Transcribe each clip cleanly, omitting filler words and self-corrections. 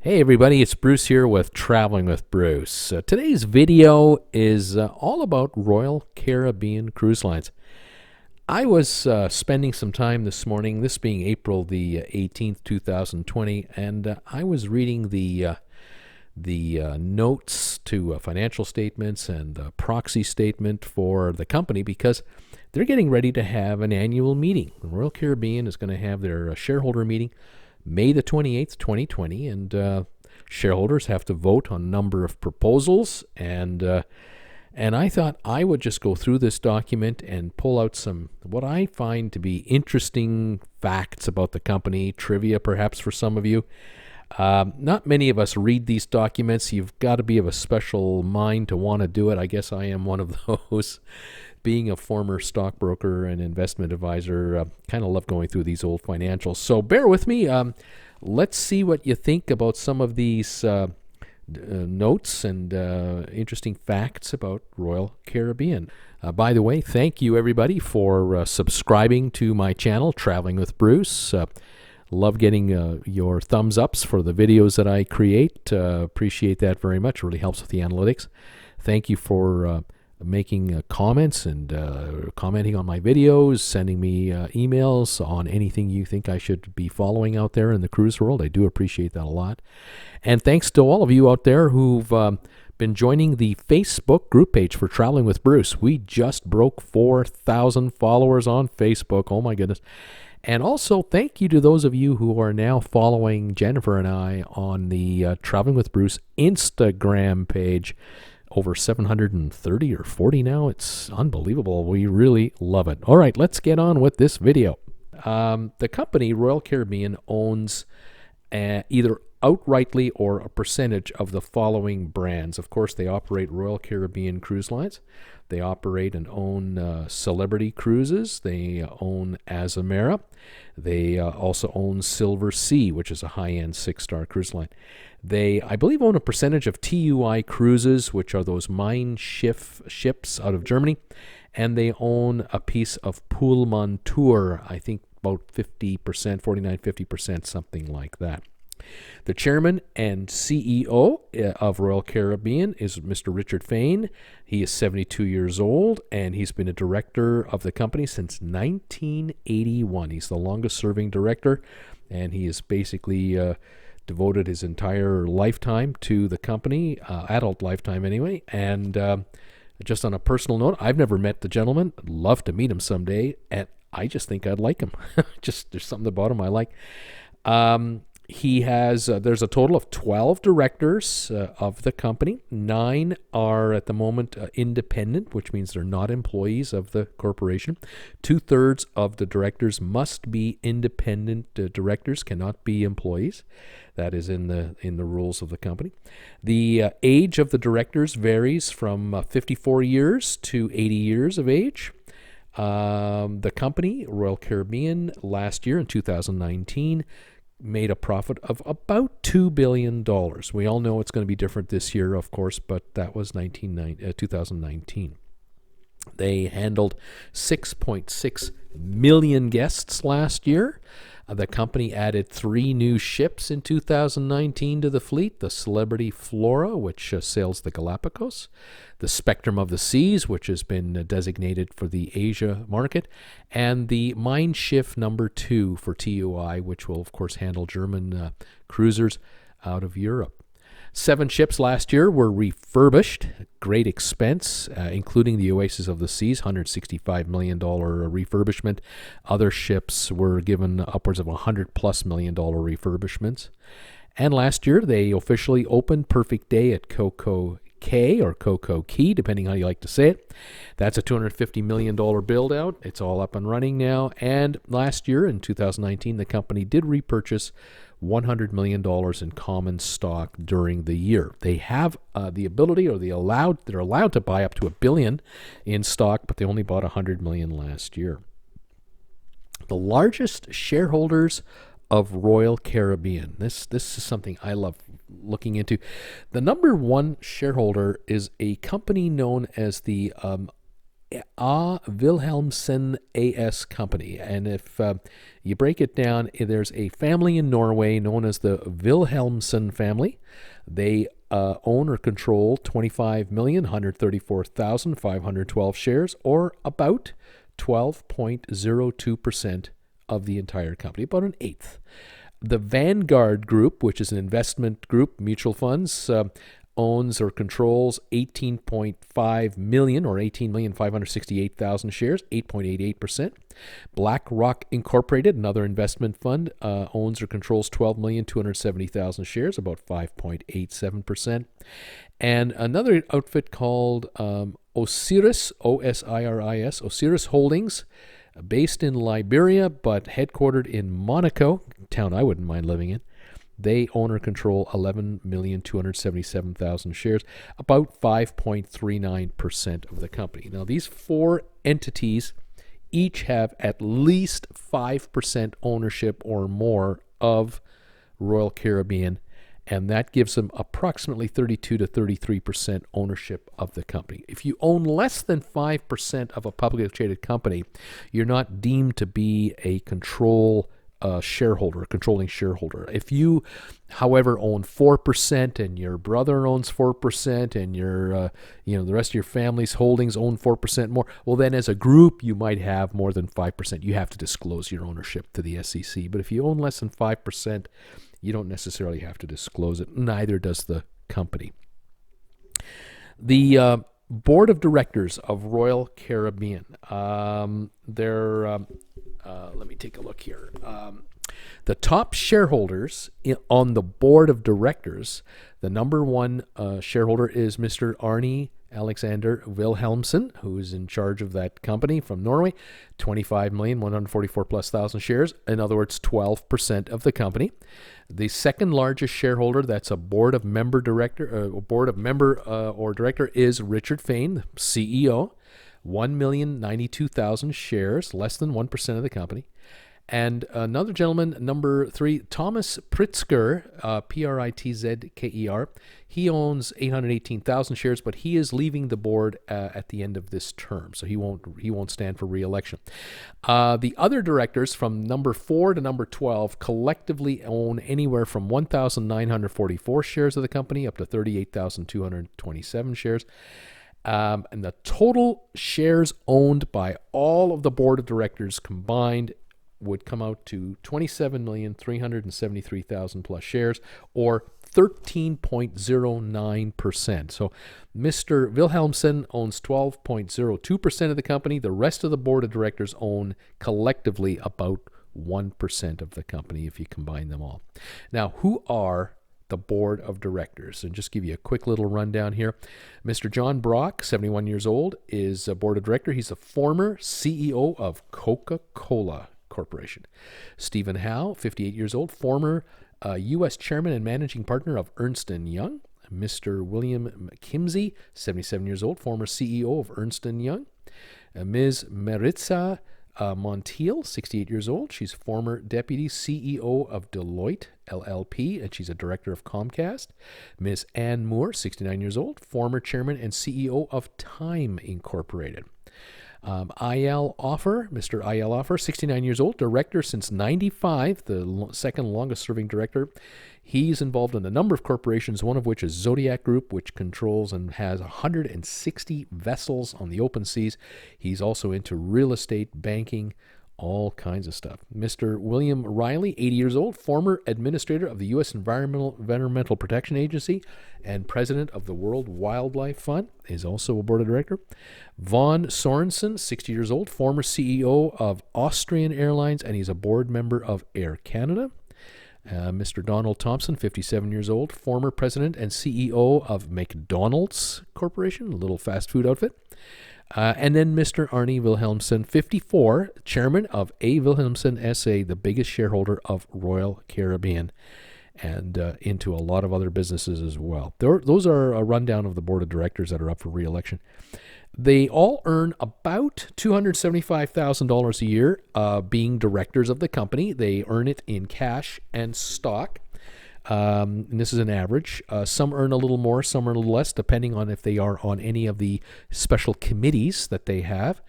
Hey everybody, it's Bruce here with Traveling with Bruce. Today's video is all about Royal Caribbean Cruise Lines. I was spending some time this morning, this being April the 18th, 2020, and I was reading the notes to financial statements and the proxy statement for the company because they're getting ready to have an annual meeting. The Royal Caribbean is going to have their shareholder meeting May the 28th, 2020, and shareholders have to vote on a number of proposals, and I thought I would just go through this document and pull out some what I find to be interesting facts about the company, trivia perhaps for some of you. Not many of us read these documents. You've got to be of a special mind to want to do it. I guess I am one of those. Being a former stockbroker and investment advisor, kind of love going through these old financials. So bear with me. Let's see what you think about some of these notes and interesting facts about Royal Caribbean. By the way, thank you everybody for subscribing to my channel, Traveling with Bruce. Love getting your thumbs ups for the videos that I create. Appreciate that very much. It really helps with the analytics. Thank you for making comments and commenting on my videos, sending me emails on anything you think I should be following out there in the cruise world. I do appreciate that a lot. And thanks to all of you out there who've been joining the Facebook group page for Traveling with Bruce. We just broke 4,000 followers on Facebook. Oh my goodness. And also, thank you to those of you who are now following Jennifer and I on the Traveling with Bruce Instagram page. Over 730 or 40 now. It's unbelievable. We really love it. All right, let's get on with this video. The company, Royal Caribbean, owns either outrightly or a percentage of the following brands. Of course, they operate Royal Caribbean Cruise Lines. They operate and own Celebrity Cruises. They own Azamara. They also own Silver Sea, which is a high-end 6-star cruise line. They, I believe, own a percentage of TUI Cruises, which are those mine ships out of Germany. And they own a piece of Pullman Tour, I think about 50%, 49-50%, something like that. The chairman and CEO of Royal Caribbean is Mr. Richard Fain. He is 72 years old, and he's been a director of the company since 1981. He's the longest-serving director, and he is basically devoted his entire lifetime to the company, adult lifetime anyway. And just on a personal note, I've never met the gentleman. I'd love to meet him someday, and I just think I'd like him. Just there's something about him I like. He has, there's a total of 12 directors of the company. 9 are at the moment independent, which means they're not employees of the corporation. 2/3 of the directors must be independent directors, cannot be employees. That is in the rules of the company. The age of the directors varies from 54 years to 80 years of age. The company, Royal Caribbean, last year in 2019, made a profit of about $2 billion. We all know it's going to be different this year, of course, but that was 2019. They handled 6.6 million guests last year. The company added 3 new ships in 2019 to the fleet: the Celebrity Flora, which sails the Galapagos, the Spectrum of the Seas, which has been designated for the Asia market, and the Mein Schiff number 2 for TUI, which will, of course, handle German cruisers out of Europe. 7 ships last year were refurbished, great expense, including the Oasis of the Seas, $165 million refurbishment. Other ships were given upwards of $100+ million refurbishments. And last year, they officially opened Perfect Day at Coco Cay or Coco Key, depending how you like to say it. That's a $250 million build out. It's all up and running now. And last year, in 2019, the company did repurchase $100 million in common stock during the year. They have the ability, or they're allowed to buy up to $1 billion in stock, but they only bought $100 million last year. The largest shareholders of Royal Caribbean. This is something I love looking into. The number one shareholder is a company known as the Wilhelmsen AS Company. And if you break it down, there's a family in Norway known as the Wilhelmsen family. They own or control 25,134,512 shares, or about 12.02% of the entire company, about an eighth. The Vanguard Group, which is an investment group, mutual funds, owns or controls 18.5 million or 18,568,000 shares, 8.88%. BlackRock Incorporated, another investment fund, owns or controls 12,270,000 shares, about 5.87%. And another outfit called Osiris, O-S-I-R-I-S, Osiris Holdings, based in Liberia but headquartered in Monaco, a town I wouldn't mind living in. They own or control 11,277,000 shares, about 5.39% of the company. Now, these four entities each have at least 5% ownership or more of Royal Caribbean, and that gives them approximately 32 to 33% ownership of the company. If you own less than 5% of a publicly traded company, you're not deemed to be a controlling shareholder. If you, however, own 4% and your brother owns 4% and your, the rest of your family's holdings own 4% more, well, then as a group, you might have more than 5%. You have to disclose your ownership to the SEC. But if you own less than 5%, you don't necessarily have to disclose it. Neither does the company. The board of directors of Royal Caribbean, let me take a look here. The top shareholders on the board of directors, the number one shareholder is Mr. Arne Alexander Wilhelmsen, who is in charge of that company from Norway, 25,144,000+ shares. In other words, 12% of the company. The second largest shareholder, that's a board of member or director, is Richard Fain, CEO, 1,092,000 shares, less than 1% of the company. And another gentleman, number 3, Thomas Pritzker, Pritzker, he owns 818,000 shares, but he is leaving the board at the end of this term, so he won't stand for re-election. The other directors from number 4 to number 12 collectively own anywhere from 1,944 shares of the company up to 38,227 shares. And the total shares owned by all of the board of directors combined would come out to 27,373,000+ shares, or 13.09%. So Mr. Wilhelmsen owns 12.02% of the company. The rest of the board of directors own collectively about 1% of the company if you combine them all. Now, who are the board of directors? And just give you a quick little rundown here. Mr. John Brock, 71 years old, is a board of director. He's a former CEO of Coca-Cola Corporation. Stephen Howe, 58 years old, former U.S. chairman and managing partner of Ernst & Young. Mr. William McKimsey, 77 years old, former CEO of Ernst & Young. Ms. Maritza Montiel, 68 years old. She's former deputy CEO of Deloitte LLP, and she's a director of Comcast. Ms. Ann Moore, 69 years old, former chairman and CEO of Time Incorporated. I.L. Offer, Mr. I.L. Offer, 69 years old, director since 95, the second longest serving director. He's involved in a number of corporations, one of which is Zodiac Group, which controls and has 160 vessels on the open seas. He's also into real estate, banking, all kinds of stuff. Mr. William Riley, 80 years old, former administrator of the U.S. Environmental Protection Agency and president of the World Wildlife Fund, is also a board of director. Vaughn Sorensen, 60 years old, former CEO of Austrian Airlines, and he's a board member of Air Canada. Mr. Donald Thompson, 57 years old, former president and CEO of McDonald's Corporation, a little fast food outfit. And then Mr. Arne Wilhelmsen, 54, chairman of A. Wilhelmsen SA, the biggest shareholder of Royal Caribbean, and into a lot of other businesses as well. Those are a rundown of the board of directors that are up for re-election. They all earn about $275,000 a year being directors of the company. They earn it in cash and stock. and this is an average. Some earn a little more, some earn a little less, depending on if they are on any of the special committees that they have.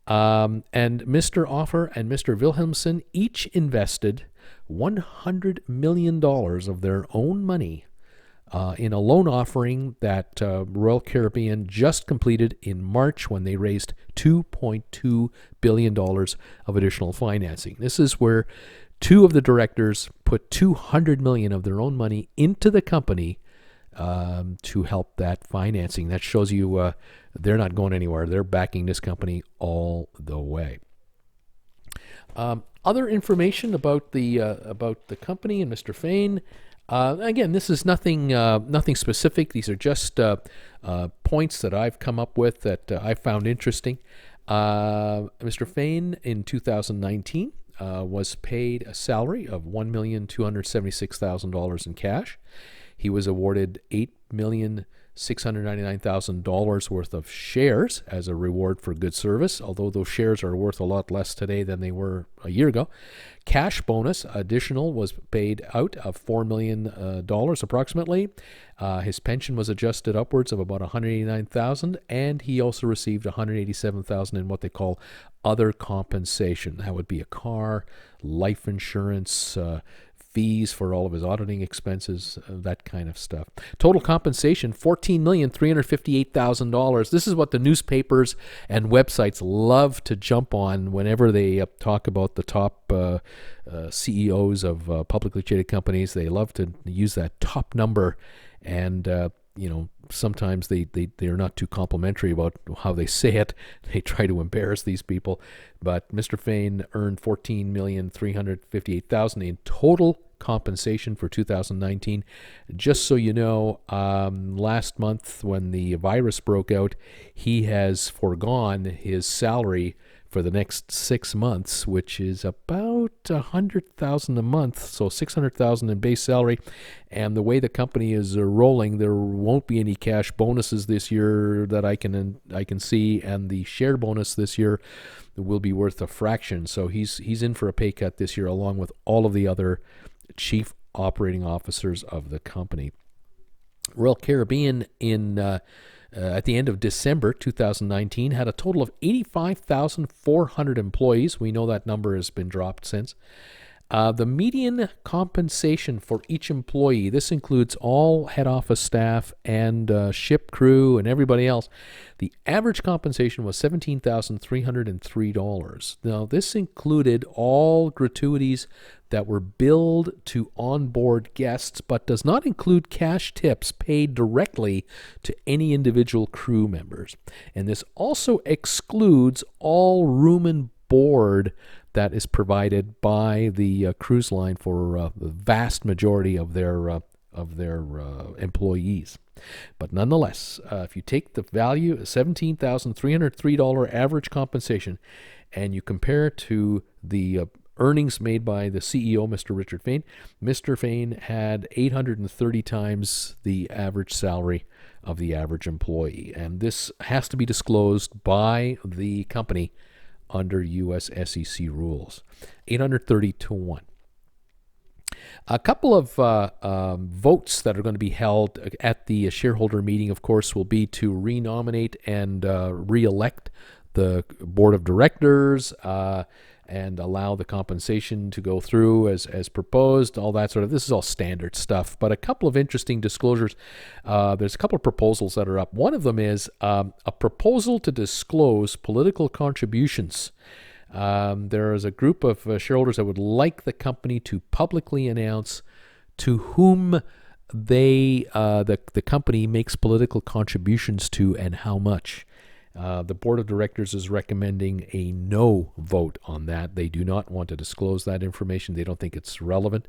And Mr. Offer and Mr. Wilhelmsen each invested $100 million of their own money in a loan offering that Royal Caribbean just completed in March, when they raised $2.2 billion of additional financing. This is where two of the directors put $200 million of their own money into the company to help that financing. That shows you they're not going anywhere. They're backing this company all the way. Other information about the company and Mr. Fain. Again, this is nothing specific. These are just points that I've come up with that I found interesting. Mr. Fain in 2019 was paid a salary of $1,276,000 in cash. He was awarded $8,699,000 worth of shares as a reward for good service, although those shares are worth a lot less today than they were a year ago. Cash bonus additional was paid out of $4 million approximately. His pension was adjusted upwards of about $189,000, and he also received $187,000 in what they call other compensation. That would be a car, life insurance, fees for all of his auditing expenses, that kind of stuff. Total compensation, $14,358,000. This is what the newspapers and websites love to jump on whenever they talk about the top CEOs of publicly traded companies. They love to use that top number, and sometimes they're not too complimentary about how they say it. They try to embarrass these people. But Mr. Fain earned $14,358,000 in total compensation for 2019. Just so you know, last month when the virus broke out, he has foregone his salary for the next 6 months, which is about $100,000 a month, so $600,000 in base salary. And the way the company is rolling, there won't be any cash bonuses this year that I can see, and the share bonus this year will be worth a fraction. So he's in for a pay cut this year, along with all of the other chief operating officers of the company. Royal Caribbean at the end of December 2019 had a total of 85,400 employees. We know that number has been dropped since. The median compensation for each employee, this includes all head office staff and ship crew and everybody else, the average compensation was $17,303. Now, this included all gratuities that were billed to onboard guests, but does not include cash tips paid directly to any individual crew members. And this also excludes all room and board that is provided by the cruise line for the vast majority of their employees. But nonetheless, if you take the value of $17,303 average compensation and you compare it to the earnings made by the CEO, Mr. Richard Fain, Mr. Fain had 830 times the average salary of the average employee. And this has to be disclosed by the company under U.S. SEC rules. 830 to 1. A couple of votes that are going to be held at the shareholder meeting, of course, will be to renominate and re-elect the board of directors and allow the compensation to go through as proposed, all that sort of. This is all standard stuff, but a couple of interesting disclosures. There's a couple of proposals that are up. One of them is a proposal to disclose political contributions. There is a group of shareholders that would like the company to publicly announce to whom the company makes political contributions to and how much. The board of directors is recommending a no vote on that. They do not want to disclose that information. They don't think it's relevant.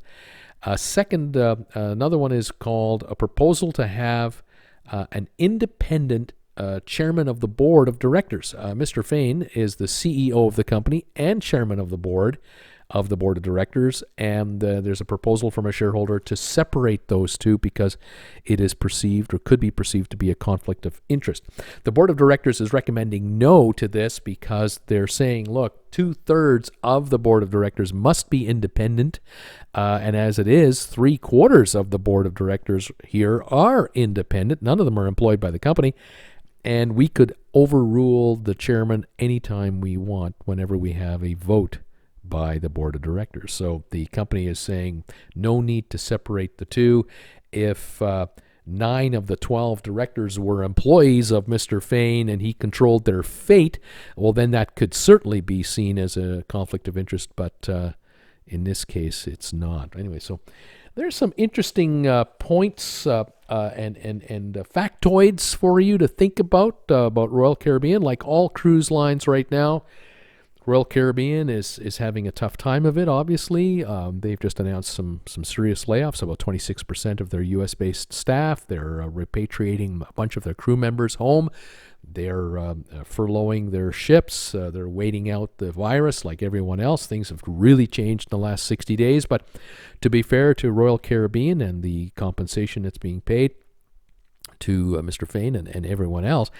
Another one is called a proposal to have an independent chairman of the board of directors. Mr. Fain is the CEO of the company and chairman of the board. of the board of directors, and there's a proposal from a shareholder to separate those two because it is perceived or could be perceived to be a conflict of interest. The board of directors is recommending no to this because they're saying, look, 2/3 of the board of directors must be independent, and as it is, 3/4 of the board of directors here are independent. None of them are employed by the company, and we could overrule the chairman anytime we want whenever we have a vote by the board of directors. So the company is saying no need to separate the two. If 9 of the 12 directors were employees of Mr. Fain and he controlled their fate, well, then that could certainly be seen as a conflict of interest, but in this case, it's not. Anyway, so there's some interesting points and factoids for you to think about Royal Caribbean. Like all cruise lines right now, Royal Caribbean is having a tough time of it, obviously. They've just announced some serious layoffs, about 26% of their U.S.-based staff. They're repatriating a bunch of their crew members home. They're furloughing their ships. They're waiting out the virus like everyone else. Things have really changed in the last 60 days. But to be fair to Royal Caribbean and the compensation that's being paid to Mr. Fain and everyone else,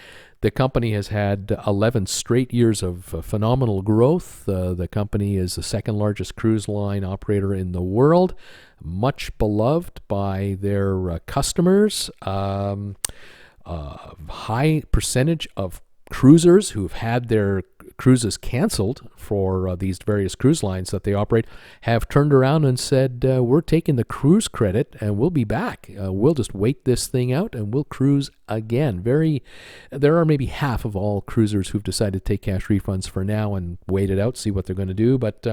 the company has had 11 straight years of phenomenal growth. The company is the second largest cruise line operator in the world, much beloved by their customers. High percentage of cruisers who've had their cruises canceled for these various cruise lines that they operate have turned around and said, we're taking the cruise credit and we'll be back. We'll just wait this thing out and we'll cruise again. There are maybe half of all cruisers who've decided to take cash refunds for now and wait it out, see what they're going to do. But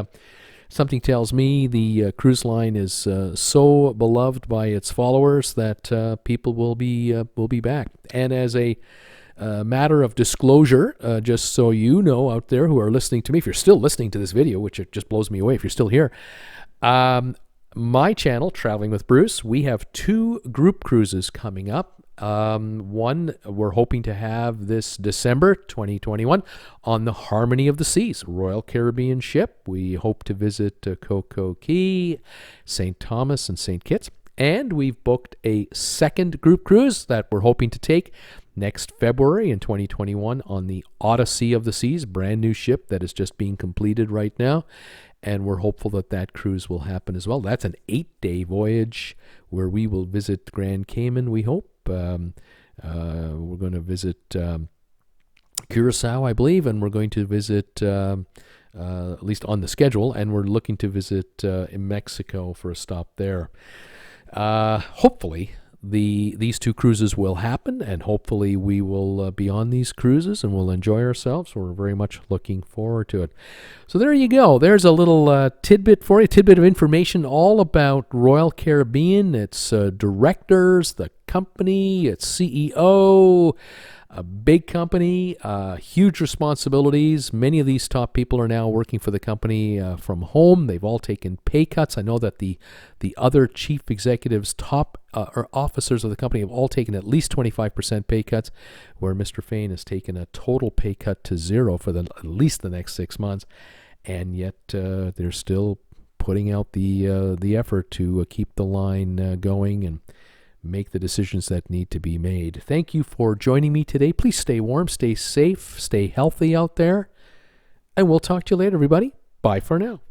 something tells me the cruise line is so beloved by its followers that people will be back. And as a matter of disclosure, just so you know out there who are listening to me, if you're still listening to this video, which it just blows me away if you're still here, my channel, Traveling with Bruce, we have 2 group cruises coming up. One we're hoping to have this December 2021 on the Harmony of the Seas, Royal Caribbean ship. We hope to visit Coco Cay, St. Thomas, and St. Kitts. And we've booked a second group cruise that we're hoping to take next February in 2021 on the Odyssey of the Seas, brand new ship that is just being completed right now. And we're hopeful that that cruise will happen as well. That's an 8-day voyage where we will visit Grand Cayman, we hope. We're going to visit Curacao, I believe, and we're going to visit, at least on the schedule, and we're looking to visit in Mexico for a stop there. Hopefully these 2 cruises will happen, and hopefully we will be on these cruises and we'll enjoy ourselves. We're very much looking forward to it. So there you go. There's a little tidbit for you, tidbit of information all about Royal Caribbean, its directors, the company, its CEO. A big company, huge responsibilities. Many of these top people are now working for the company from home. They've all taken pay cuts. I know that the other chief executives, top or officers of the company have all taken at least 25% pay cuts, where Mr. Fain has taken a total pay cut to 0 for at least the next 6 months. And yet they're still putting out the effort to keep the line going and make the decisions that need to be made. Thank you for joining me today. Please stay warm, stay safe, stay healthy out there, and we'll talk to you later, everybody. Bye for now.